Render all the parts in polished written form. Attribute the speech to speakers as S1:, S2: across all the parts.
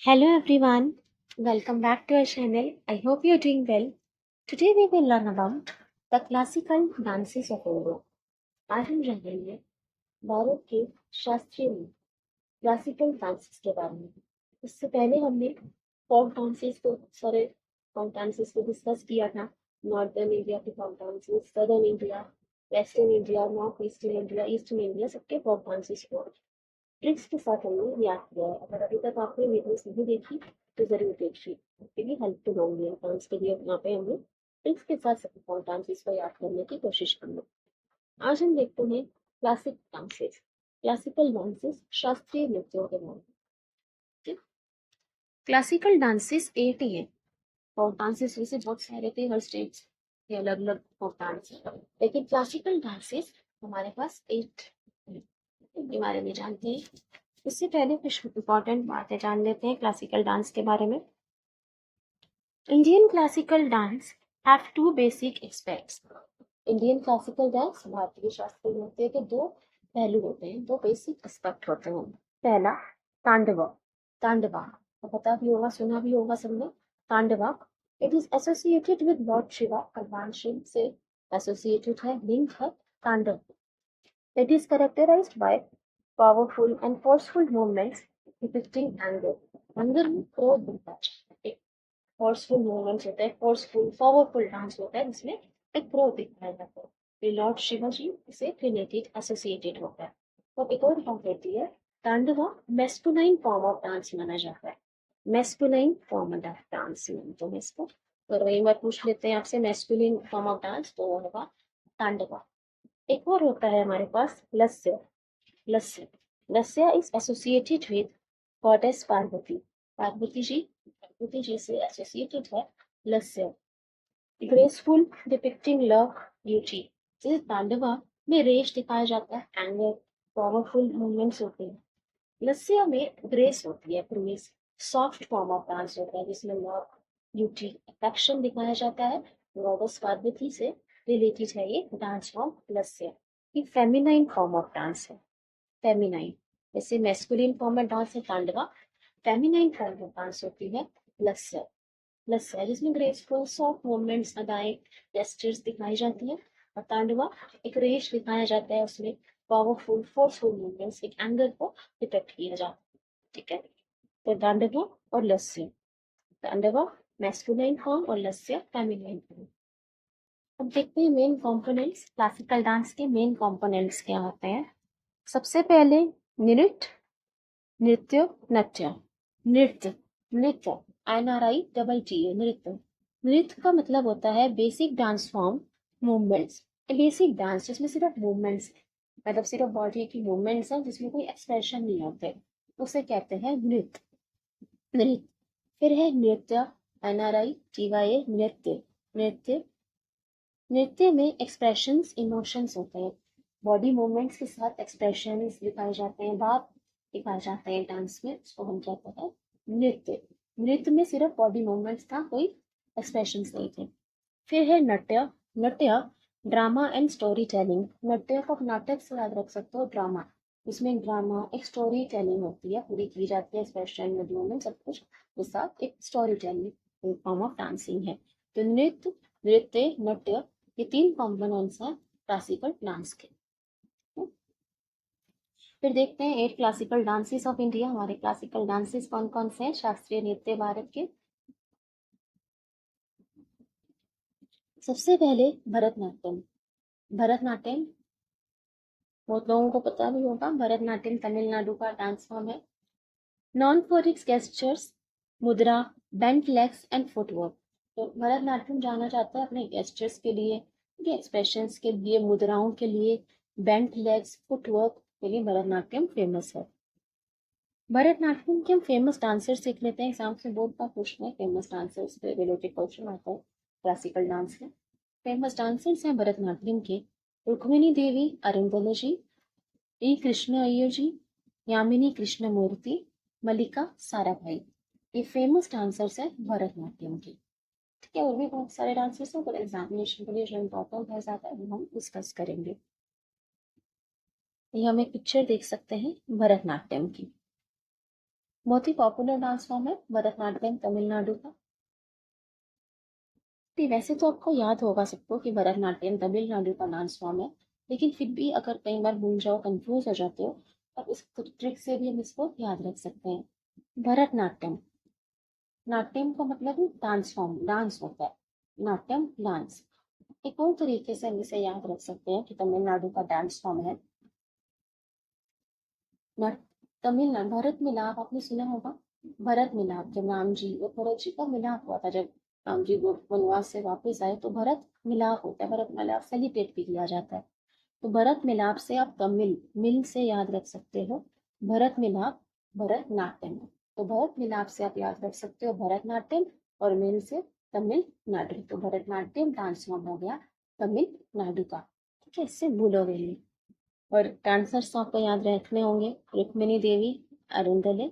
S1: Hello everyone, welcome back to our channel. I hope you're doing well. Today we will learn about the classical dances of India. आज हम जानेंगे भारत के शास्त्रीय classical dances के बारे में। इससे पहले हमने फोक डांसेस को डिस्कस किया था। नॉर्दर्न इंडिया के folk dances, southern India, western India, north eastern India, eastern India, सबके फोक डांसेस को ट्रिक्स के साथ हमने याद किया है। अगर अभी तक आपने वीडियोस नहीं देखी तो जरूर देखिए, आपके लिए हेल्पफुल होंगे। डांस के लिए यहाँ पे हमने ट्रिक्स के साथ डांसेस को याद करने की कोशिश करना। आज हम देखते हैं क्लासिक डांसेस, क्लासिकल डांसेस, शास्त्रीय नृत्यों के बारे में। क्लासिकल डांसेस 8 ही है। फोक डांसेस वैसे बहुत सारे थे, हर स्टेट के अलग अलग फोक डांस, लेकिन क्लासिकल डांसेस हमारे पास 8 के बारे में जानते हैं। इससे पहले कुछ इंपॉर्टेंट बातें जान लेते हैं क्लासिकल डांस के बारे में। Indian classical dance have two basic aspects. Indian classical dance, भारतीय शास्त्रीय नृत्य के दो पहलू होते हैं, दो बेसिक एस्पेक्ट होते हैं। पहला तांडव, तांडवा तो पता भी होगा, सुना भी होगा सबने। Tandava it is associated with lord Shiva, भगवान शिव से एसोसिएटेड है, लिंक है Tandav. It is characterised by powerful and forceful movements depicting anger. Anger में क्रोध होता है, forceful movements होते हैं, forceful, powerful dance होता है जिसमें एक क्रोध दिखाया जाता है। लॉर्ड शिवाजी से रिलेटेड एसोसिएटेड होता है। तो एक और बात होती है, तांडवा मेस्कुलाइन फॉर्म ऑफ डांस माना जाता है। मेस्कुलाइन फॉर्म ऑफ डांस तो इसको तो वही बार पूछ लेते हैं आपसे, मेस्कुलिन फॉर्म ऑफ डांस तो वो होगा तांडवा। एक और होता है हमारे पास लस्य। लस्य, लस्य is associated with goddess Parvati. Parvati ji से एसोसिएटेड है लस्य। ग्रेसफुल डिपिक्टिंग लव ब्यूटी, जैसे तांडवा में रेश दिखाया जाता है, एंगर, पावरफुल मूवमेंट्स होते हैं। लस्य में ग्रेस होती है, grace soft form of dance होता है जिसमें लव, ब्यूटी, अफेक्शन दिखाया जाता है। गॉडेस पार्वती से रिलेटेड है ये डांस फॉर्म लस्य। ये फेमिनाइन फॉर्म ऑफ डांस है, फेमिनाइन। जैसे मैस्कुलिन फॉर्म में डांस है तांडवा, फेमिनाइन फॉर्म में डांस होती है लस्य। लस्य जिसमें ग्रेसफुल सॉफ्ट मूवमेंट्स, अदाएं, जेस्चर्स दिखाई जाती है। और तांडवा एक रेश दिखाया जाता है, उसमें पावरफुल फोर्सफुल मूवमेंट्स, एक एंगर को डिपेक्ट किया जाता है। ठीक है, तो तांडवा और लस्य, तांडवा मैस्कुलाइन फॉर्म और लस्य फेमिनाइन फॉर्म। अब देखते हैं मेन कंपोनेंट्स, क्लासिकल डांस के मेन कंपोनेंट्स क्या होते हैं। सबसे पहले नृत्य, नृत्य, नृत्य, नृत्य, नृत्य, NRITT, नृत्य। नृत्य का मतलब होता है basic dance form, movements. Basic dance जिसमें सिर्फ मूवमेंट्स, मतलब सिर्फ बॉडी की मूवमेंट्स है, जिसमें कोई एक्सप्रेशन नहीं होते, उसे कहते हैं नृत्य। नृत्य फिर है नृत्य, NRITY, नृत्य। नृत्य, नृत्य में एक्सप्रेशंस, इमोशंस होते हैं, बॉडी मूवमेंट्स के साथ एक्सप्रेशंस दिखाए जाते हैं, भाव दिखाए जाते हैं डांस में, उसको हम कहते हैं नृत्य। नृत्य में सिर्फ बॉडी मूवमेंट्स था, कोई एक्सप्रेशंस नहीं थे। फिर है नृत्य, नृत्य ड्रामा एंड स्टोरी टेलिंग। नृत्य को नाटक से याद रख सकते हो, ड्रामा, इसमें ड्रामा एक स्टोरी टेलिंग होती है, पूरी की जाती है, एक्सप्रेशन मूवमेंट सब कुछ के साथ एक story telling form of dancing है। तो नृत्य, नृत्य, नृत्य, ये 3 कॉम्पोनेंट्स हैं क्लासिकल डांस के। फिर देखते हैं 8 क्लासिकल डांसेस ऑफ इंडिया। हमारे क्लासिकल डांसेस कौन कौन से हैं शास्त्रीय नृत्य भारत के। सबसे पहले भरतनाट्यम। भरतनाट्यम बहुत लोगों को पता भी होगा, भरतनाट्यम तमिलनाडु का डांस फॉर्म है। नॉन फॉर इट्स गेस्चर्स, मुद्रा, बेंट लेग्स एंड फुटवर्क। तो भरतनाट्यम जाना जाता है अपने गेस्चर्स के लिए, एक्सप्रेशंस के लिए, मुद्राओं के लिए, बेंट लेग्स, फुटवर्क के लिए भरतनाट्यम फेमस है। भरतनाट्यम के हम फेमस डांसर्स सीख लेते हैं, एग्जाम से बहुत बार पूछते हैं, फेमस डांसर्स पे रिलेटेड क्वेश्चन आता है क्लासिकल डांस के। फेमस डांसर्स हैं भरतनाट्यम के रुक्मिणी देवी अरुंधला जी, ई कृष्ण अय्यर जी, यामिनी कृष्णमूर्ति, मल्लिका साराभाई। ये फेमस डांसर्स हैं भरतनाट्यम के। ठीक है, और भी बहुत सारे डांसर्स हैं, पर एग्जामिनेशन के लिए जो इम्पोर्टेंट है ज़्यादा वो हम डिस्कस करेंगे। ये हम एक पिक्चर देख सकते हैं भरतनाट्यम की। बहुत ही पॉपुलर डांस फॉर्म है भरतनाट्यम तमिलनाडु का। तो वैसे तो आपको याद होगा सबको कि भरतनाट्यम तमिलनाडु का डांस फॉर्म है, लेकिन फिर भी अगर कई बार भूल जाओ, कंफ्यूज हो जाते हो, तो इस ट्रिक से भी हम इसको याद रख सकते हैं। भरतनाट्यम, नाट्यम का मतलब डांस फॉर्म, डांस होता है, नाट्यम डांस। एक और तरीके से हम इसे याद रख सकते हैं कि तमिलनाडु का डांस फॉर्म है तमिलनाडु। भरत मिलाप आपने सुना होगा, भरत मिलाप, जब राम जी और भरत जी का मिलाप हुआ था, जब राम जी वनवास से वापस आए तो भरत मिलाप होता है, भरत मिलाप सेलिब्रेट भी किया जाता है। तो भरत मिलाप से आप तमिल मिल से याद रख सकते हो भरत मिलाप, भरतनाट्यम। तो भरत मिलाप से आप याद रख सकते हो भरतनाट्यम, और मिल से तमिलनाडु। तो भरतनाट्यम डांस फॉर्म हो गया तमिलनाडु का। ठीक है, इससे भूलोगे नहीं। और डांसर्स आपको याद रखने होंगे, रुक्मिणी देवी, अरुंधले,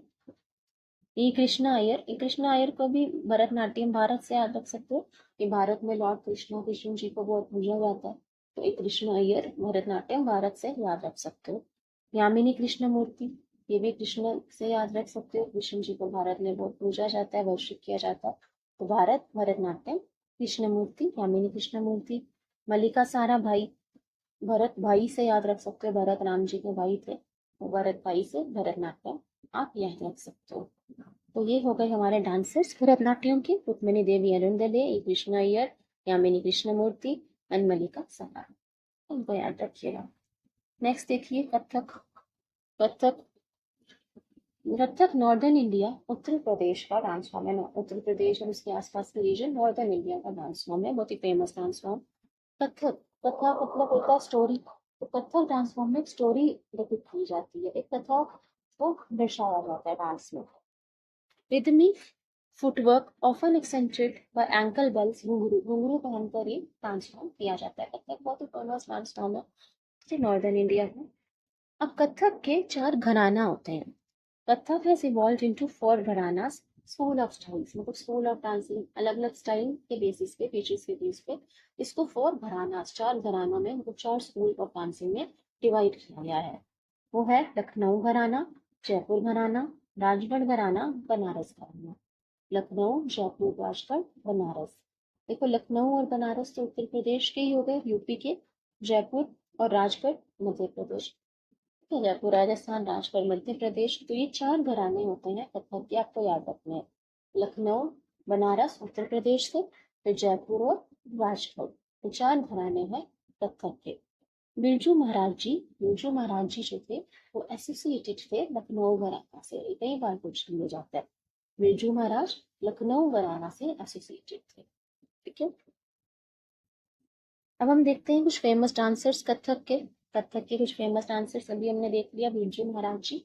S1: ई कृष्णा अय्यर को भी भरतनाट्यम भारत से याद रख सकते हो कि भारत में लॉर्ड कृष्णा, कृष्ण जी को बहुत पूजा जाता है। तो ई कृष्णा अय्यर भरतनाट्यम भारत से याद रख सकते हो। यामिनी कृष्ण मूर्ति, ये भी कृष्ण से याद रख सकते हो, कृष्ण जी को भारत में बहुत पूजा जाता है, वर्शिप किया जाता है। तो भारत भरतनाट्यम कृष्ण मूर्ति, यामिनी कृष्ण मूर्ति। मल्लिका सारा भाई, भरत भाई से याद रख सकते हो, भरत राम जी के भाई थे, तो भरत भाई से भरतनाट्यम आप याद रख सकते हो। तो ये हो गए हमारे डांसर्स भरतनाट्यम के, रुक्मिणी देवी अरुंदले, कृष्ण अय्यर, यामिनी कृष्णमूर्ति एंड मल्लिका सराय। उनको याद रखिएगा। नेक्स्ट देखिए कथक। कथक, कथक नॉर्दर्न इंडिया, उत्तर प्रदेश का डांस फॉर्म है। उत्तर प्रदेश और उसके आसपास के रीजन नॉर्दर्न इंडिया का डांस फॉर्म है, बहुत ही फेमस डांस फॉर्म। कथक, कथा मतलब होता है स्टोरी। तो कथक डांस फॉर्म में एक स्टोरी डिपिक्ट की जाती है, एक कथा को दर्शाया जाता है डांस में। Rhythmic footwork often accentuated by ankle bells, ghungroo ghungroo पहनकर ये डांस फॉर्म किया जाता है। कथक बहुत ही फेमस डांस फॉर्म है नॉर्दर्न इंडिया में। अब कथक के 4 घराना होते हैं। Kathak has evolved into 4 gharanas, school of styles, मतलब स्कूल ऑफ डांसिंग, अलग अलग स्टाइल के बेसिस पे, फीचर्स के बेस पे इसको 4 घरानास, 4 घरानों में, मतलब 4 स्कूल ऑफ डांसिंग में डिवाइड किया गया है। वो है लखनऊ घराना, जयपुर घराना, राजगढ़ घराना, बनारस घराना। लखनऊ, जयपुर, राजगढ़, बनारस। देखो लखनऊ और बनारस तो उत्तर प्रदेश के ही हो गए, यूपी के। जयपुर और राजगढ़ मध्य प्रदेश। तो जयपुर राजस्थान, राजगढ़ मध्य प्रदेश। तो ये 4 घराने होते हैं कथक के, आपको याद रखने हैं। लखनऊ, बनारस उत्तर प्रदेश से, फिर जयपुर और राजगढ़, ये 4 घराने हैं कथक के। बिरजू महाराज जी जो थे, वो एसोसिएटेड थे लखनऊ घराना से, कई बार पूछ लिया जाता है। बिरजू महाराज लखनऊ घराना से एसोसिएटेड थे। ठीक है, अब हम देखते हैं कुछ फेमस डांसर्स कथक के। कथक के कुछ फेमस डांसर्स अभी हमने देख लिया, बिरजू महाराज जी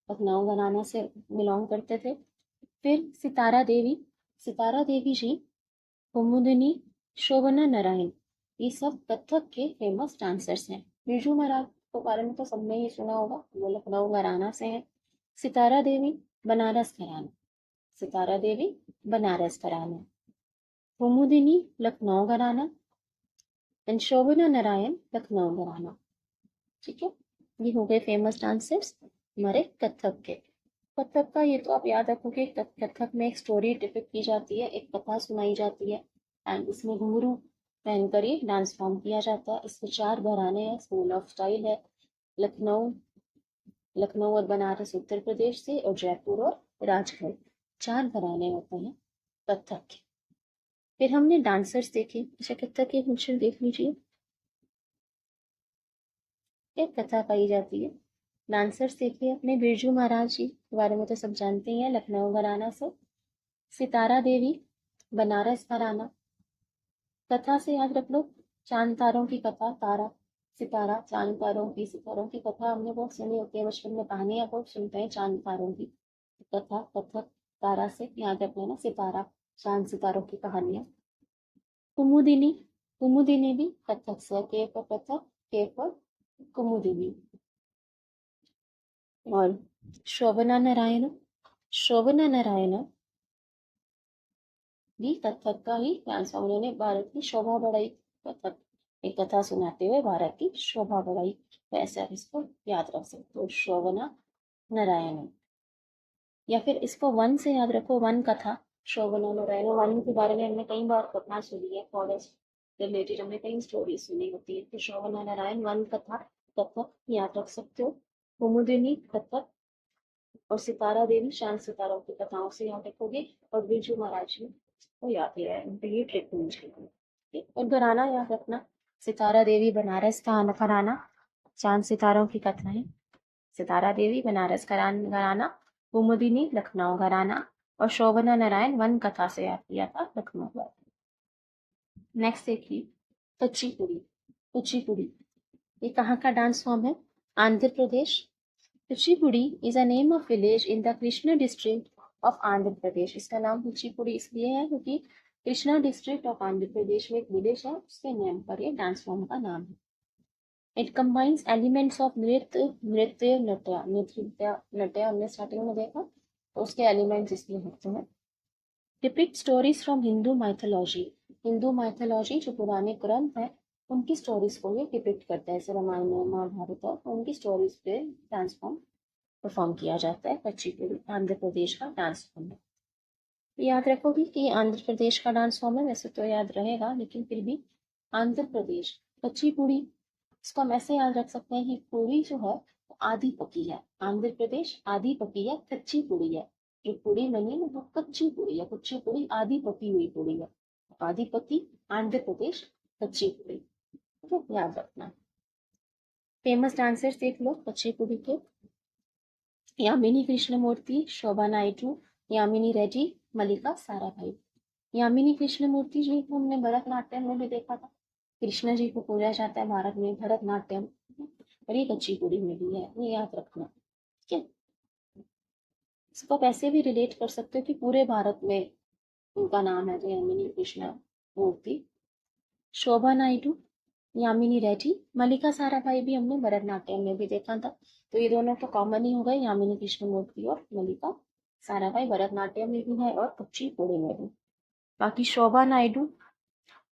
S1: लखनऊ घराना से बिलोंग करते थे। फिर सितारा देवी जी, कुमुदिनी, शोभना नारायण, ये सब कथक के फेमस डांसर्स हैं। बिरजू महाराज के बारे में तो सबने ही सुना होगा, वो लखनऊ घराना से हैं। सितारा देवी बनारस घराना, सितारा देवी बनारस घराना। कुमुदिनी लखनऊ घराना एंड शोभना नारायण लखनऊ घराना। ठीक है, ये हो गए फेमस डांसर्स हमारे कथक के। कथक का ये तो आप याद रखोगे, कथक में एक स्टोरी डिपिक्ट की जाती है, एक कथा सुनाई जाती है, एंड इसमें घुंघरू पहनकर ये डांस फॉर्म किया जाता है। इसके 4 घराने हैं, स्कूल ऑफ स्टाइल है लखनऊ, लखनऊ और बनारस उत्तर प्रदेश से, और जयपुर और राजगढ़, 4 घराने होते हैं कथक के। फिर हमने डांसर्स देखे। अच्छा, कथक के फंक्शन देख लीजिए, एक कथा पाई जाती है। डांसर्स देखिए अपने, बिरजू महाराज जी के बारे में तो सब जानते ही हैं, लखनऊ घराना से। सितारा देवी बनारस घराना। कथा से याद रख लो, चांद तारों की कथा, तारा सितारा, चांद तारों की, सितारों की कथा हमने बहुत सुनी होती है, बचपन में कहानियां बहुत सुनते हैं चांद तारों की। कथा कथक, तारा से याद रख लेना, सितारा, चांद सितारों की कहानियां। कुमुदिनी, कुमुदिनी भी कथक से, के पर कथक, के पर कुमुदिनी। और शोभना नारायण, शोभना नारायण भी कथक का ही डांस, उन्होंने भारत की शोभा बढ़ाई। कथक एक कथा सुनाते हुए भारत की शोभा बढ़ाई, वैसे आप इसको याद रख सकते हो, शोभना नारायण। या फिर इसको वन से याद रखो, वन कथा। शोभना नारायण, वन के बारे में हमने कई बार कथा सुनी है, फॉरेस्ट रिलेटेड हमने कई स्टोरी सुनी होती है। तो शोभना नारायण वन कथा कथक याद रख सकते हो। कुमुदिनी कथक और सितारा देवी शांत सितारों की कथाओं से याद रखोगे। और बिरजू महाराज जी को याद ही है, उनके लिए ट्रिक। और घराना याद रखना, सितारा देवी बनारस का घराना, चांद सितारों की कथाएं। सितारा देवी बनारस घराना, कुमुदिनी लखनऊ घराना और शोभना नारायण वन कथा से याद किया था, लखनऊ घराना। नेक्स्ट देखिए कुचिपुड़ी। कुचिपुड़ी ये कहाँ का डांस फॉर्म है? Andhra Pradesh. Kuchipudi is a name of village in the Krishna district of Andhra Pradesh. इसका नाम कुचिपुड़ी इसलिए है क्योंकि कृष्णा डिस्ट्रिक्ट ऑफ आंध्र प्रदेश में एक विलेज है, उसके नेम पर ये डांस फॉर्म का नाम है। इट कंबाइंस एलिमेंट्स ऑफ नृत्य नृत्य नृत्य नृत्य नृत्य हमने स्टार्टिंग में देखा, तो उसके एलिमेंट्स इसमें होते हैं। Depict stories from Hindu mythology. Hindu mythology जो पुराने ग्रंथ है उनकी स्टोरीज को ये डिपिक्ट करता है, जैसे रामायण महाभारत और उनकी स्टोरीज पे डांस फॉर्म परफॉर्म किया जाता है। कुचिपुड़ी आंध्र प्रदेश का डांस फॉर्म है। याद रखोगी कि आंध्र प्रदेश का डांस फॉर्म है, वैसे तो याद रहेगा लेकिन फिर भी आंध्र प्रदेश कुचिपुड़ी, इसको हम ऐसे याद रख सकते हैं कि पूरी जो है वो आधी पकी है। आंध्र प्रदेश आधी पकी है, कच्ची पूरी है। जो पूरी बनी है वो कच्ची पूरी है, कुच्ची पूरी आधी पकी हुई पूरी है। आधी पकी आंध्र प्रदेश कच्ची पूरी, ठीक है, याद रखना। फेमस डांसर्स देख लो कुचिपुड़ी के। यामिनी कृष्णमूर्ति, शोभा नायडू, यामिनी रेड्डी, मल्लिका साराभाई। यामिनी कृष्णमूर्ति जी को हमने भरतनाट्यम में भी देखा था। कृष्ण जी को पूजा जाता है भारत में भरतनाट्यम, और ये कुचिपुड़ी में भी है, ये याद रखना, ठीक है। इसको आप ऐसे भी रिलेट कर सकते हो कि पूरे भारत में उनका नाम है, तो यामिनी कृष्ण मूर्ति। शोभा नायडू, यामिनी रेड्डी, मल्लिका साराभाई भी हमने भरतनाट्यम में भी देखा था, तो ये दोनों तो कॉमन ही हो गए, यामिनी कृष्ण मूर्ति और मल्लिका साराभाई भरतनाट्यम में भी है और कुचिपुड़ी में भी। बाकी शोभा नायडू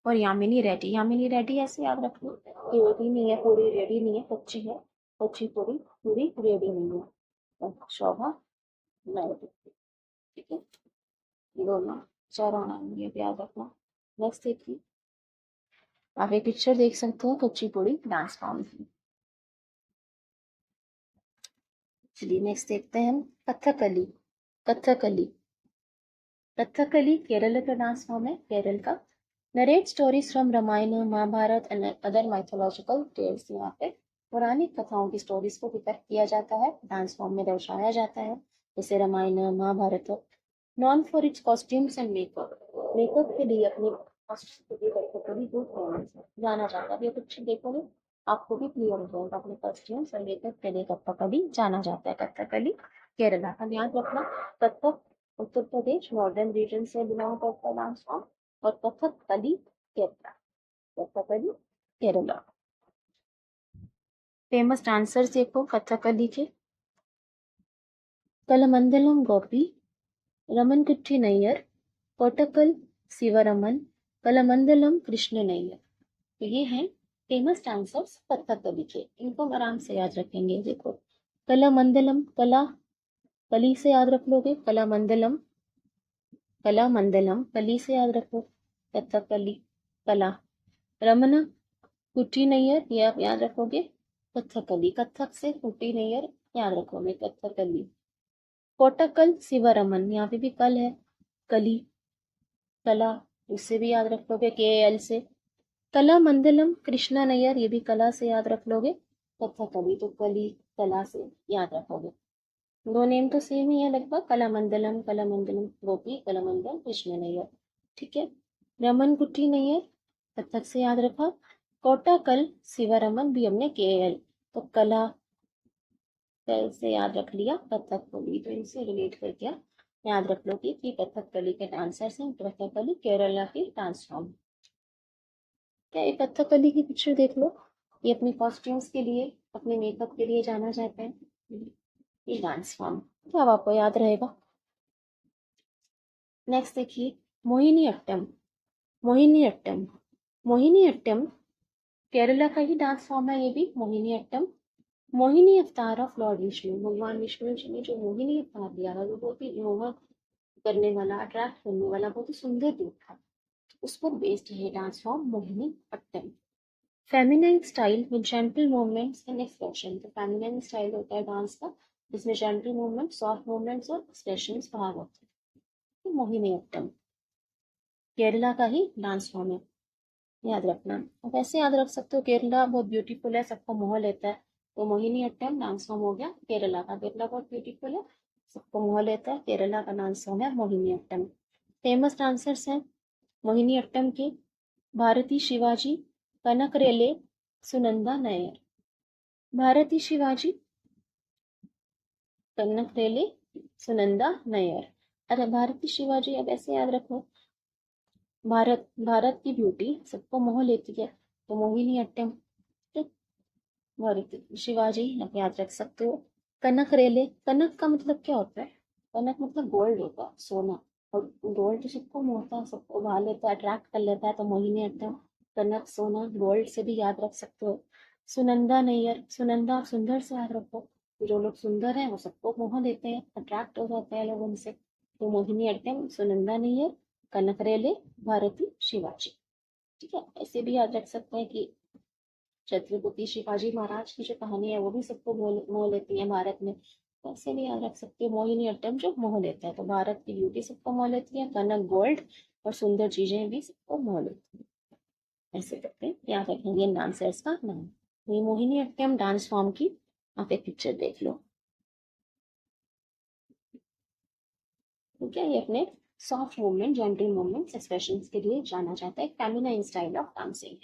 S1: और यामिनी रेड्डी ऐसे याद रख लो, रेडी नहीं है, पूरी रेडी नहीं है, कच्ची है, कच्ची पूरी पूरी रेडी नहीं है। और शोभा नायडू, ठीक है, दोनों चारों नाम ये भी याद रखना। नेक्स्ट देखिए, आप एक पिक्चर देख सकते हो कुचिपुड़ी डांस फॉर्म की। चलिए नेक्स्ट देखते हैं हम कथकली। कथकली कथकली केरल का डांस फॉर्म है, केरल का। Narrate stories from Ramayana Mahabharata and other mythological tales. यहाँ पे पौराणिक कथाओं की स्टोरीज को डिपेक्ट किया जाता है, डांस फॉर्म में दर्शाया जाता है, जैसे Ramayana Mahabharata. Known for its costumes and makeup, makeup के लिए अपने कॉस्ट्यूम के लिए कथकली बहुत फेमस है, जाना जाता है। ये कुछ देखोगे आपको भी क्लियर हो जाएगा, अपने कॉस्ट्यूम्स और मेकअप के लिए कथकली जाना जाता है। कथकली केरला का, ध्यान रखना। कथक उत्तर प्रदेश नॉर्दर्न रीजन से बिलोंग करता है डांस फॉर्म, और कथकली केरला। कथकली केरला। फेमस डांसर्स देखो कथकली के। कलमंडलम गोपी, रमन कुट्टी नैयर, कोटकल शिवरमन, कलमंडलम कृष्ण नैयर। तो ये हैं फेमस डांसर्स कथकली के, इनको हम आराम से याद रखेंगे। देखो कलामंडलम, कला कली से याद रख लोगे, कलामंडलम कला मंडलम कली से याद रखो, कथकली कला। रमन कुट्टी नैयर ये आप याद रखोगे, कथकली, कथक से कुट्टी नैयर याद रखोगे, कथकली। कोटकल शिवरमन, यहाँ पे भी कल है, कली कला, उससे भी याद रख लोगे के एल से। कला मंडलम कृष्णा नैयर, ये भी कला से याद रख लोगे, कथकली तो कली कला से याद रखोगे। दो नेम तो सेम ही है लगभग, कला मंडलम गोपी, कला मंडलम कृष्ण नैयर, ठीक है। रमन कुट्टी नैयर कथक से याद रखा। कोटाकल शिवरमन भी हमने के एल, तो कला से याद रख लिया, कथकली तो इनसे रिलेट कर दिया, याद रख लो कि कथकली के डांसर्स हैं। कथकली केरला की डांस फॉर्म। क्या ये कथकली की पिक्चर देख लो, ये अपने कॉस्ट्यूम्स के लिए अपने मेकअप के लिए जाना जाता है, ये डांस फॉर्म, क्या आपको याद रहेगा। नेक्स्ट देखिए मोहिनी अट्टम। मोहिनी अट्टम मोहिनी अट्टम केरला का ही डांस फॉर्म है, ये भी मोहिनी अट्टम। मोहिनी अवतार ऑफ लॉर्ड विष्णु, भगवान विष्णु जी ने जो मोहिनी अवतार लिया था वो बहुत ही मोहक करने वाला, अट्रैक्ट करने वाला, बहुत ही सुंदर रूप था। उस पर बेस्ड है dance form Mohini Attam. Feminine style with gentle movements and expression, तो फेमिनाइन स्टाइल होता है डांस का जिसमें जेंटल मूवमेंट, सॉफ्ट मूवमेंट्स और एक्सप्रेशंस भाग होते हैं। मोहिनी अट्टम केरला का ही डांस फॉर्म है, याद रखना। आप ऐसे याद रख सकते हो, केरला बहुत ब्यूटीफुल है, सबको मोह लेता है, तो मोहिनी अट्टम डांस फॉर्म हो गया केरला का। केरला बहुत ब्यूटीफुल है, सबको मोह लेता है, केरला का डांस फॉर्म है मोहिनी अट्टम। फेमस डांसर्स हैं मोहिनी अट्टम के भारती शिवाजी, कनक रेले, सुनंदा नायर। भारती शिवाजी, कनक रेले, सुनंदा नायर। अरे भारती शिवाजी अब ऐसे याद रखो, भारत की ब्यूटी सबको मोह लेती है, तो मोहिनी अट्टम। भारती शिवाजी आप याद रख सकते हो। कनक रेले, कनक का मतलब क्या होता है? कनक मतलब गोल्ड होता है, सोना। और गोल्ड तो सबको मोहता है, सबको भा लेता है, अट्रैक्ट कर लेता है, तो मोहिनी अट्टम कनक, सोना, गोल्ड से भी याद रख सकते हो। सुनंदा नैयर, सुनंदा सुंदर से याद रखो, जो लोग सुंदर हैं वो सबको मोह लेते हैं, अट्रैक्ट हो जाते हैं लोग उनसे, तो मोहिनी अट्टम, सुनंदा नैयर, कनक रेले, भारती शिवाजी। ठीक है, ऐसे भी याद रख सकते हैं कि छत्रपति शिवाजी महाराज की जो कहानी है वो भी सबको मोह लेती है भारत में, तो ऐसे भी याद रख सकते हो मोहिनी अट्टम जो मोह लेता है, तो भारत की ब्यूटी सबको मोह लेती है, कनक गोल्ड और सुंदर चीजें भी सबको मोह लेती है। ऐसे करके याद रखेंगे इन डांसर्स का नाम। ये मोहिनी अट्टम डांस फॉर्म की आप एक पिक्चर देख लो। ठीक है, ये अपने soft movement, gentle movements, expressions के लिए जाना जाता है, feminine style of dancing.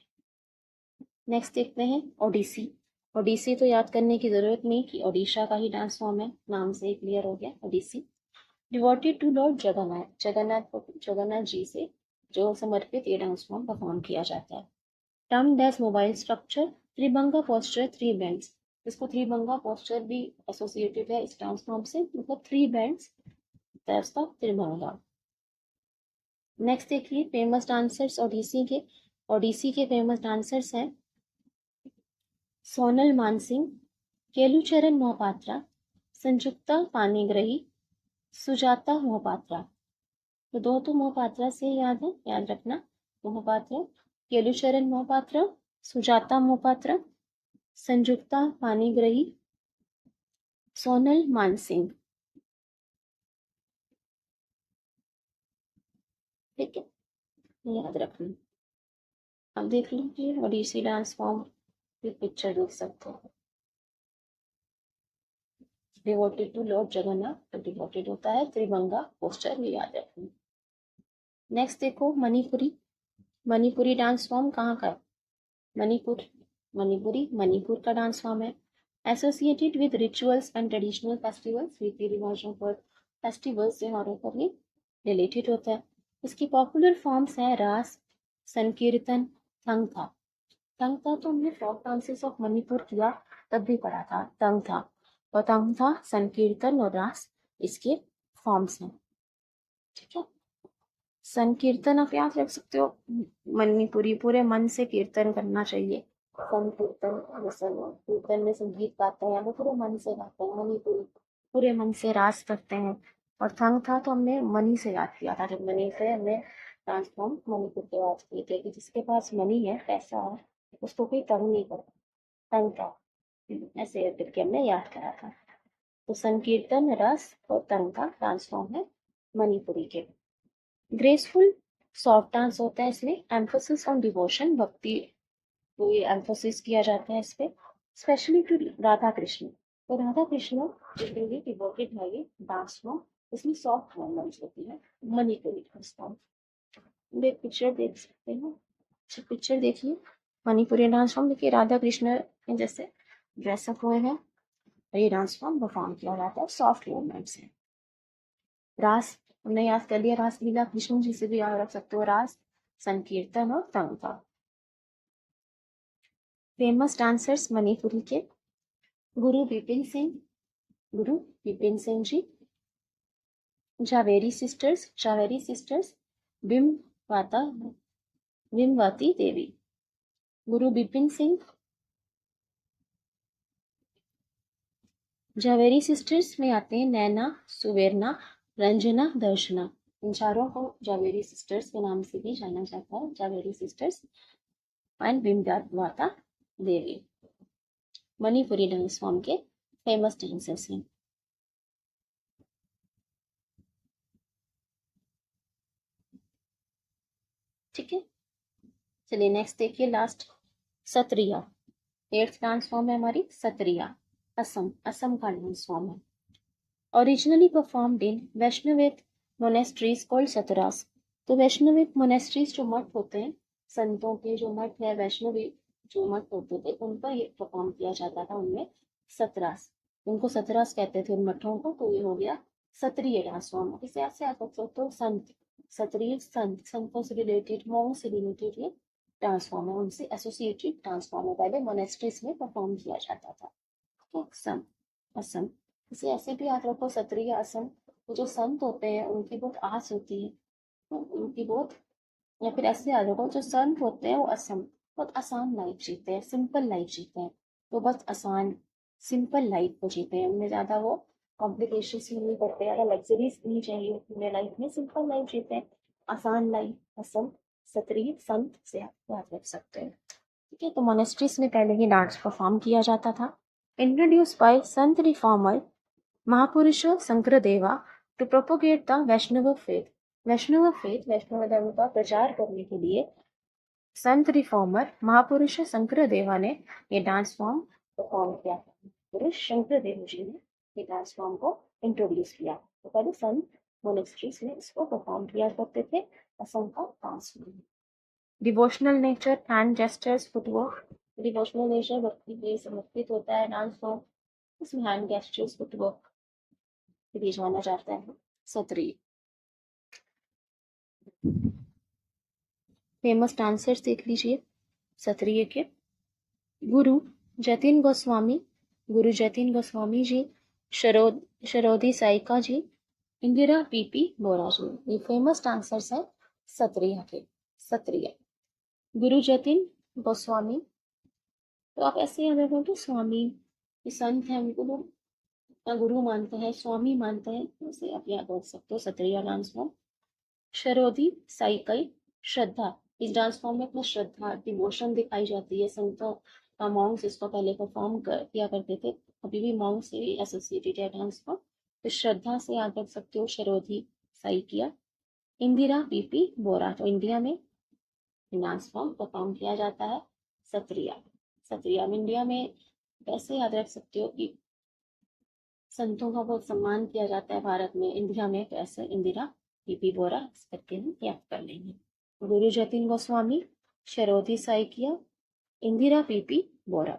S1: Next देखते हैं ओडिसी। ओडिसी तो याद करने की जरूरत नहीं कि ओडिशा का ही डांस फॉर्म है, नाम से क्लियर हो गया Odissi. Devoted to lord Jagannath, Jagannath ji से जो समर्पित ये डांस फॉर्म परफॉर्म किया जाता है। Termed as mobile structure, Tribhanga posture, three bends. इसको त्रिभंगा पोस्चर भी एसोसिएटेड है इस डांस फॉर्म से, मतलब थ्री बैंड्स, उसका त्रिभंगा। नेक्स्ट देखिए फेमस डांसर्स ओडिसी के। ओडिसी के फेमस डांसर्स हैं सोनल मानसिंह, केलुचरण मोहपात्रा, संयुक्ता पाणिग्राही, सुजाता मोहपात्रा। तो दो तो मोहपात्रा से याद है, याद रखना। मोहपात्रा, केलुचरण मोहपात्रा, सुजाता मोहपात्रा, संयुक्ता पाणिग्राही, सोनल मानसिंह। ठीक है, याद रखना। अब देख लीजिए ओडिसी डांस फॉर्म की पिक्चर देख सकते हो। डिवोटेड टू लॉर्ड जगन्नाथ, तो डिवोटेड होता है त्रिभंगा पोस्चर, ये याद रखना। नेक्स्ट देखो मणिपुरी। मणिपुरी डांस फॉर्म कहाँ का है? मणिपुर, मणिपुरी मणिपुर का डांस फॉर्म है। Associated with rituals and traditional festivals, रीति रिवाजों पर, फेस्टिवल्स, त्योहारों पर ये रिलेटेड होता है। इसकी पॉपुलर फॉर्म्स है रास, संकीर्तन, तंगथा। तंगथा तो हमने फोक डांसेस ऑफ मणिपुर किया तब भी पढ़ा था, तंगथा। और तंगथा, संकीर्तन और रास इसके फॉर्म्स हैं। ठीक है, संकीर्तन आप याद रख सकते हो, मणिपुरी पूरे मन से कीर्तन करना चाहिए। संकीर्तन, जैसे लोग कीर्तन में संगीत गाते हैं वो पूरे मन से गाते हैं, मणिपुरी पूरे मन से रास करते हैं। और थंग था तो हमने मनी से याद किया था, जब मनी से हमने ट्रांसफॉर्म मणिपुर के याद किए थे कि जिसके पास मनी है, पैसा है, उसको कोई तंग नहीं करता, तंग था, ऐसे करके हमने याद करा था। तो संकीर्तन, रस और तंग का ट्रांसफॉर्म है मणिपुरी के। ग्रेसफुल सॉफ्ट डांस होता है, इसमें एम्फोसिस ऑन डिवोशन, भक्ति को ये एम्फोसिस किया जाता है इस पे, स्पेशली टू राधा कृष्ण। तो राधा कृष्ण जितनी डिवोटेड है ये डांस फॉर्म, इसमें सॉफ्ट मूवमेंट्स होती है, मणिपुरी डांस फॉर्म। एक पिक्चर देख सकते हैं, अच्छा पिक्चर देखिए, मणिपुरी डांस फॉर्म देखिए, राधा कृष्ण जैसे ड्रेसअप हुए हैं, ये डांस फॉर्म परफॉर्म किया जाता है, सॉफ्ट मूवमेंट्स है। रास हमने याद कर लिया, रास लीला कृष्ण जी से भी याद रख सकते हो, रास, संकीर्तन और तंगा। फेमस डांसर्स मणिपुरी के गुरु बिपिन सिंह, गुरु बिपिन सिंह जी, जावेरी सिस्टर्स, बिम वाता, बिमवाती देवी। गुरु बिपिन सिंह, जावेरी सिस्टर्स में आते हैं नैना, सुवर्णा, रंजना, दर्शना। इन चारों को जावेरी सिस्टर्स के नाम से भी जाना जाता है, Jhaveri sisters and Vindhyavata Devi. Manipuri dance form के फेमस डांसर्स हैं। ठीक है, चलिए नेक्स्ट देखिए last, Sattriya. 8th dance form है हमारी सत्रिया, असम, असम का डांस फॉर्म है। Originally performed in Vaishnavic monasteries called Sattras. तो वैष्णविक मोनेस्ट्रीज जो मठ होते हैं, संतों के जो मठ है, वैष्णवी जो मठ होते थे, उन पर ये परफॉर्म किया जाता था, उनमें सतरास, उनको सतरास कहते थे उन मठों को। तो ये हो गया सत्रिय डांस फॉर्म। इसे ऐसे आप सकते हो संत, सत्रिय संत, संतों से रिलेटेड, मॉन्क से रिलेटेड ये डांस फॉर्म है, उनसे एसोसिएटेड डांस फॉर्म है। पहले मोनेस्ट्रीज में परफॉर्म किया जाता था। तो असम, असम, इसे ऐसे भी याद रखो सत्रिय असम। जो संत होते हैं उनकी बहुत आस होती है, तो उनकी बहुत, या फिर ऐसे याद रखो जो संत होते हैं वो असम बहुत आसान लाइफ जीते हैं, सिंपल लाइफ जीते हैं। तो बस आसान सिंपल लाइफ को जीते हैं, उनमें ज्यादा वो कॉम्प्लिकेशंस नहीं करते, ज्यादा लग्जरीज नहीं चाहिए अपने लाइफ में, सिंपल लाइफ जीते हैं, आसान लाइफ। असम, सत्रिय संत से आप याद रख सकते हैं। ठीक है, तो मोनेस्ट्रीज में पहले ही डांस परफॉर्म किया जाता था। इंट्रोड्यूस बाय संत reformer Mahapurush Shankardeva to propagate the Vaishnava faith. Vaishnava faith, Vaishnava धर्म का प्रचार करने के लिए संत रिफॉर्मर महापुरुष शंकरदेवा ने ये डांस फॉर्म परफॉर्म किया। पुरुष शंकरदेव जी ने ये डांस फॉर्म को इंट्रोड्यूस किया। तो पहले संत मोनेस्ट्रीज में इसको परफॉर्म किया करते थे, असम का dance form. Devotional nature, hand gestures, footwork. Devotional nature, भक्ति के समर्पित होता है डांस फॉर्म, इसमें हैंड गेस्टर्स, फुटवर्क भी जाना जाता है। सत्रिय फेमस डांसर्स देख लीजिए सत्रिय के। गुरु जतिन गोस्वामी, गुरु जतिन गोस्वामी जी, शरोदी साइका जी, इंदिरा पीपी बोरा जी, ये फेमस डांसर्स हैं सत्रिय के। सत्रिय गुरु जतिन गोस्वामी, तो आप ऐसे याद रखो कि स्वामी, ये संत है, उनको लोग गुरु मानते हैं, स्वामी मानते हैं, तो उसे आप याद रख सकते हो सत्रिय डांस फॉर्म। शरोदी साइकई, श्रद्धा, इस डांस फॉर्म में अपना श्रद्धा, डिवोशन दिखाई जाती है। संतों का मॉन्क्स इसको पहले परफॉर्म किया करते थे, अभी भी मॉन्क से एसोसिएटेड है डांस फॉर्म। तो श्रद्धा से याद रख सकते हो शरोधी साइकिया। इंदिरा बीपी बोरा, तो इंडिया में डांस फॉर्म परफॉर्म किया जाता है सत्रिया। सत्रिया में इंडिया में ऐसे याद रख सकते हो कि संतों का बहुत सम्मान किया जाता है भारत में, इंडिया में, तो ऐसे इंदिरा पीपी बोरा इस करके हम याद कर लेंगे। गुरु जतिन गोस्वामी, शरोधी साइकिया, इंदिरा पीपी बोरा,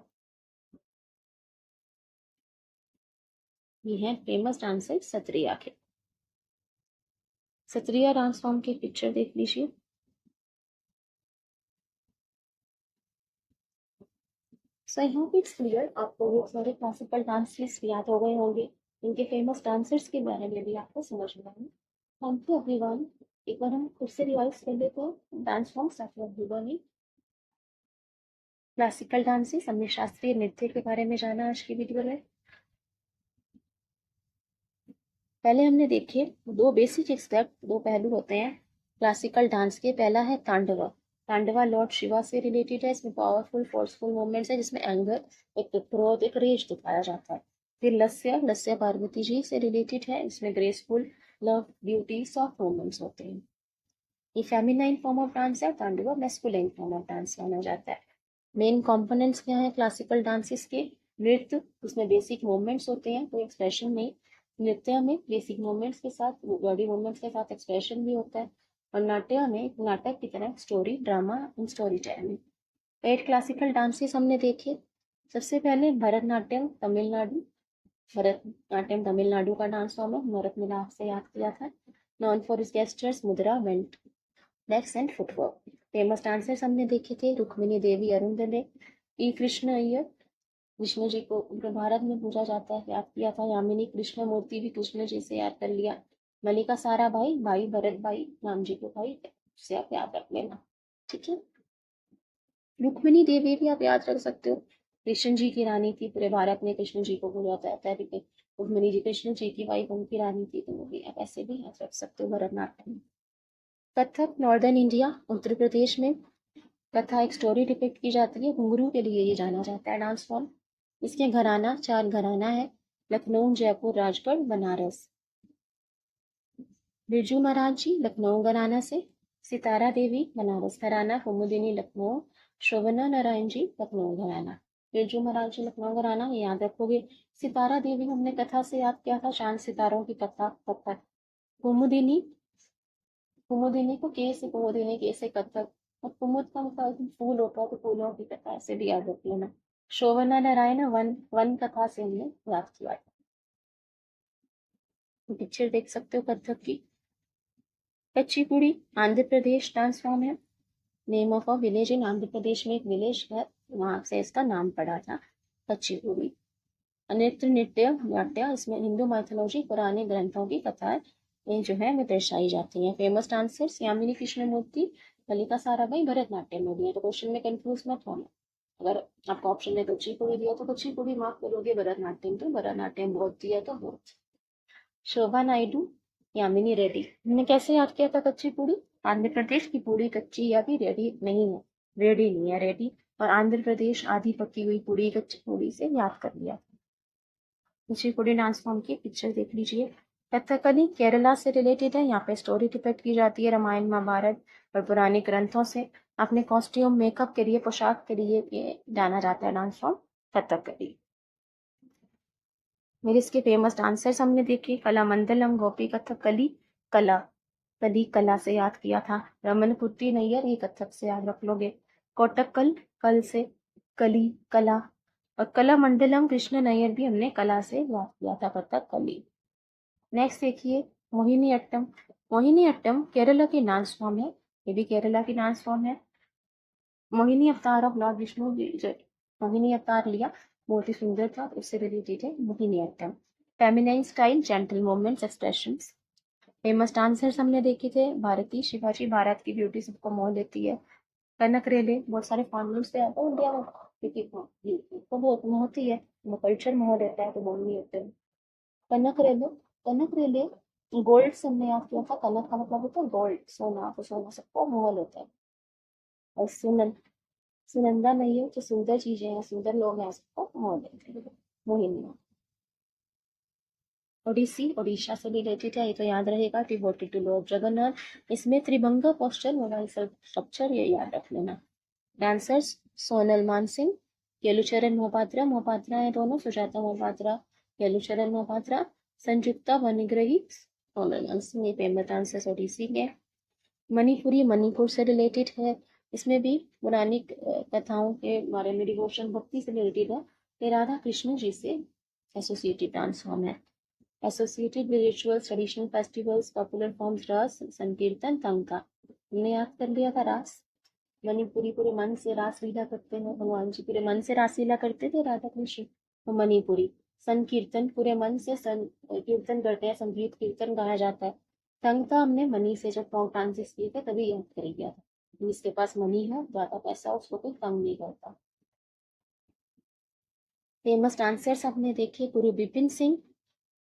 S1: ये हैं फेमस डांसर सत्रिया के। सत्रिया डांस फॉर्म की पिक्चर देख लीजिए। सो आई होप इट्स क्लियर, आपको ये सारे क्लासिकल डांसेस याद हो गए होंगे, इनके फेमस डांसर्स के बारे में भी आपको समझ में आए। Thank you everyone. एक बार हम फिर से रिवाइज कर लेते हैं डांस फॉर्म्स ताकि एवरीवन क्लासिकल डांसेस, हमने शास्त्रीय नृत्य के बारे में जाना आज की वीडियो में। पहले हमने देखे दो बेसिक स्टेप, दो पहलू होते हैं क्लासिकल डांस के। पहला है तांडवा। तांडवा लॉर्ड शिवा से रिलेटेड है, इसमें पावरफुल फोर्सफुल मूवमेंट्स है, जिसमें एंगर, एक क्रोध, एक रेज दिखाया जाता है। फिर लस्य, लस्य पार्वती जी से रिलेटेड है, इसमें graceful, love, beauty, soft movements होते हैं। ये फेमिनाइन फॉर्म ऑफ डांस है, तांडवा मेस्कुलाइन फॉर्म ऑफ डांस माना जाता है। मेन कंपोनेंट्स क्या है क्लासिकल डांसेस के? नृत्य, इसमें बेसिक मूवमेंट्स होते हैं, कोई एक्सप्रेशन नहीं। नृत्य में बेसिक मूवमेंट्स के साथ, बॉडी मूवमेंट्स के साथ एक्सप्रेशन भी होता है। और नाट्य में एक नाटक की तरह story, drama and story telling. 8 classical dances हमने देखे। सबसे पहले भरतनाट्यम तमिलनाडु, भरतनाट्यम तमिलनाडु का डांस फॉर्म है, भरत मिलाप से याद किया था। नॉन फॉर इज गेस्टर्स, मुद्रा, went, legs and footwork. Famous dancers हमने देखे थे, रुक्मिणी देवी, अरुंधले, ई कृष्ण अय्यर, कृष्ण जी को भारत में पूजा जाता है, याद किया था। यामिनी कृष्ण मूर्ति भी कृष्ण जी से याद कर लिया। मलिका सारा भाई, भाई भरत भाई, राम जी को भाई, से आप याद रख लेना। ठीक है, रुक्मिणी देवी भी आप याद रख सकते हो, कृष्ण जी की रानी थी, पूरे भारत में कृष्ण जी को बोला जाता है क्योंकि रुक्मिणी जी कृष्ण जी की वाइफ उनकी रानी थी, तो वो भी आप ऐसे भी याद रख सकते हो भरतनाट्यम। कथक नॉर्दर्न इंडिया, उत्तर प्रदेश में कथा एक स्टोरी डिपिक्ट की जाती है, घुंघरू के लिए ये जाना जाता है डांस फॉर्म। इसके घराना 4 घराना है, लखनऊ, जयपुर, राजगढ़, बनारस। बिरजू महाराज जी लखनऊ घराना से, सितारा देवी बनारस घराना, कुमुदिनी लखनऊ, शोभना नारायण जी लखनऊ घराना। बिरजू महाराज जी लखनऊ घराना, ये याद रखोगे। सितारा देवी हमने कथा से याद किया था, चांद सितारों की कथा कथक। कुमुदिनी, कुमुदिनी को के से कुमुदिनी, के से कथक। और कुमुद का मतलब फूल होता है, तो फूलों की कथा ऐसे भी याद रख लेना। शोभना नारायण वन, वन कथा से हमने याद किया। पिक्चर देख सकते हो कथक की। कच्चीपुड़ी आंध्र प्रदेश डांस फॉर्म है। Name of a village in Andhra Pradesh में एक विलेज है, वहां से इसका नाम पड़ा था कच्चीपुड़ी। नृत्य नृत्य नाट्य, इसमें हिंदू माइथोलॉजी पुराने ग्रंथों की कथाएं ये जो है वो दर्शाई जाती हैं। फेमस डांसर्स यामिनी कृष्णमूर्ति, ललिता साराभाई, भरतनाट्यम में भी है, तो क्वेश्चन में कंफ्यूज मत होना। अगर आपको ऑप्शन में कुचिपुड़ी दिया तो कुचिपुड़ी मार्क करोगे, भरतनाट्यम तो भरतनाट्यम, बहुत दिया तो बहुत। शोभा नायडू, यामिनी रेड्डी, हमने कैसे याद किया था कच्चीपुड़ी? आंध्र प्रदेश की पूरी कच्ची या भी रेडी नहीं है, रेडी नहीं है, रेडी। और आंध्र प्रदेश आधी पकी हुई पूरी कच्ची पूरी से याद कर लिया। कुचिपुड़ी डांस फॉर्म की पिक्चर देख लीजिए। कथकली केरला से रिलेटेड है, यहाँ पे स्टोरी डिपेक्ट की जाती है रामायण महाभारत और पुराने ग्रंथों से। अपने कॉस्ट्यूम मेकअप के लिए, पोशाक के लिए ये जाना जाता है डांस फॉर्म कथकली। मेरे इसके फेमस डांसर्स हमने देखे, कला मंडलम, गोपी कथकली, कला, कली कला से याद किया था। रमन कुट्टी नैयर, ये कथक से याद रख लोगे। कोटक्कल, कल से, कली कला। और कला मंडलम कृष्ण नैयर भी हमने कला से याद किया था, कथक कली। नेक्स्ट देखिए, मोहिनी अट्टम। मोहिनी अट्टम केरला की डांस फॉर्म है, ये भी केरला की डांस फॉर्म है। मोहिनी अवतार ऑफ लॉर्ड विष्णु, मोहिनी अवतार लिया, बहुत ही सुंदर था, तो उससे रिलेटेड है Mohini Attam. Feminine style, gentle movements, expressions. Famous dancers हमने देखे थे, भारती शिवाजी, भारत की ब्यूटी सबको मोह लेती है। कनक रेले, बहुत सारे फॉर्मर्स थे आता इंडिया में, क्योंकि तो बहुत मोह होती है, वो कल्चर मोह लेता है, तो मोह नहीं होते। कनक रेले, कनक रेले गोल्ड से हमने याद किया था, कनक का मतलब होता है गोल्ड, सोना, तो सोना सबको मोह लेता है। और सुनंदा नहीं है, जो सुंदर चीजें हैं, सुंदर लोग हैं, सबको मोह लेते हैं, मोहिनी। ओडिसी ओडिशा से रिलेटेड है, ये तो याद रहेगा। डिवोटेड टू लॉर्ड जगन्नाथ, इसमें त्रिभंगा पोस्चर, मोबाइल स्ट्रक्चर, ये याद रख लेना। डांसर्स सोनल मानसिंह, येलुचरण मोहपात्रा, मोहपात्रा है दोनों, सुजाता मोहपात्रा, येलुचरण मोहपात्रा। संयुक्ता वनिग्रही, सोनल मानसिंह, ये फेमस डांसर्स ओडिसी के। मणिपुरी मणिपुर से रिलेटेड है, इसमें भी पुरानी कथाओं के बारे में, डिवोशन भक्ति से रिलेटेड है। ये राधा कृष्ण जी से एसोसिएटेड डांस फॉर्म है। Associated with rituals, traditional festivals, popular forms, रास, संकीर्तन, तंका। हमने याद कर लिया था रास। मणिपुरी पूरे मन से रास लीला करते हैं, भगवान जी पूरे मन से रास लीला करते थे, राधा कृष्ण। तो मणिपुरी संकीर्तन, पूरे मन से कीर्तन करते हैं, संगीत कीर्तन गाया जाता है। तंका हमने मनी से जब फोक डांसेस किए थे तभी याद कर लिया था, जिसके पास मनी है, ज्यादा पैसा, उसको कोई तंग नहीं करता। फेमस डांसर्स हमने देखे, गुरु बिपिन सिंह,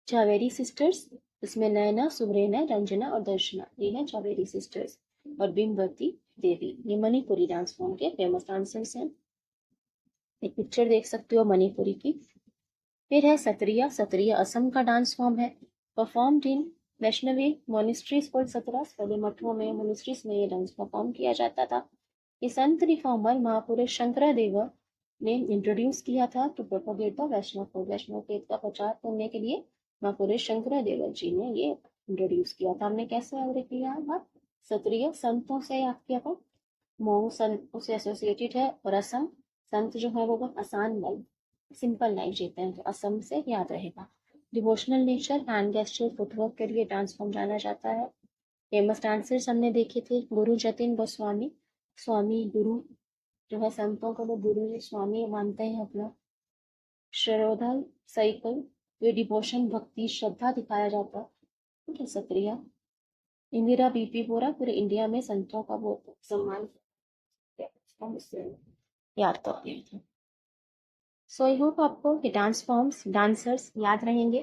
S1: झावेरी सिस्टर्स, इसमें नयना, सुब्रेना, रंजना और दर्शना, ये है झावेरी सिस्टर्स। और बिम्बवती देवी, ये मणिपुरी डांस फॉर्म के फेमस डांसर्स हैं। एक पिक्चर देख सकते हो मणिपुरी की। फिर है सत्रिया, सत्रिया असम का डांस फॉर्म है। Performed in Vaishnavi monasteries for Sattras, पहले मठों में, मोनिस्ट्रीज में ये डांस परफॉर्म किया जाता था। ये संत रिफॉर्मर महापुरुष शंकरादेव ने इंट्रोड्यूस किया था टू प्रोपोगेट द वैष्णव को, वैष्णव फेथ का प्रचार करने के लिए महापुरुष शंकरादेव जी ने ये इंट्रोड्यूस किया था। हमने कैसे याद किया था? सत्रिय संतों से याद किया था, मोंग संत से एसोसिएटेड है, और असम संत जो है वो बहुत आसान लाइफ, सिंपल लाइफ जीते हैं, तो असम से याद रहेगा। Devotional nature, hand gesture, footwork के लिए डांस फॉर्म जाना जाता है। फेमस डांसर्स हमने देखे थे, गुरु जतिन गोस्वामी, स्वामी गुरु जो है, संतों को वो गुरु जी स्वामी मानते हैं अपना। शरोधल साइकिल, ये डिवोशन भक्ति श्रद्धा दिखाया जाता है, ठीक है, सत्रिया। इंदिरा बीपी बोरा, पूरे इंडिया में संतों का वो सम्मान याद कर लिया था। सो आई होप आपको ये डांस फॉर्म्स, डांसर्स याद रहेंगे,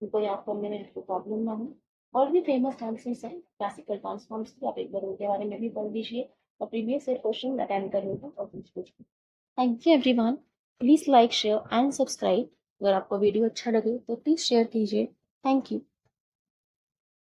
S1: उनको याद करने में आपको प्रॉब्लम ना हो। और भी फेमस डांसेस हैं क्लासिकल डांस फॉर्म्स की, आप एक बार उनके बारे में भी पढ़ लीजिए और प्रीवियस ईयर क्वेश्चन अटेम्प्ट करिएगा और पूछ लीजिए। Thank you everyone. Please like, share and subscribe. अगर आपको वीडियो अच्छा लगे तो प्लीज़ शेयर कीजिए। Thank you.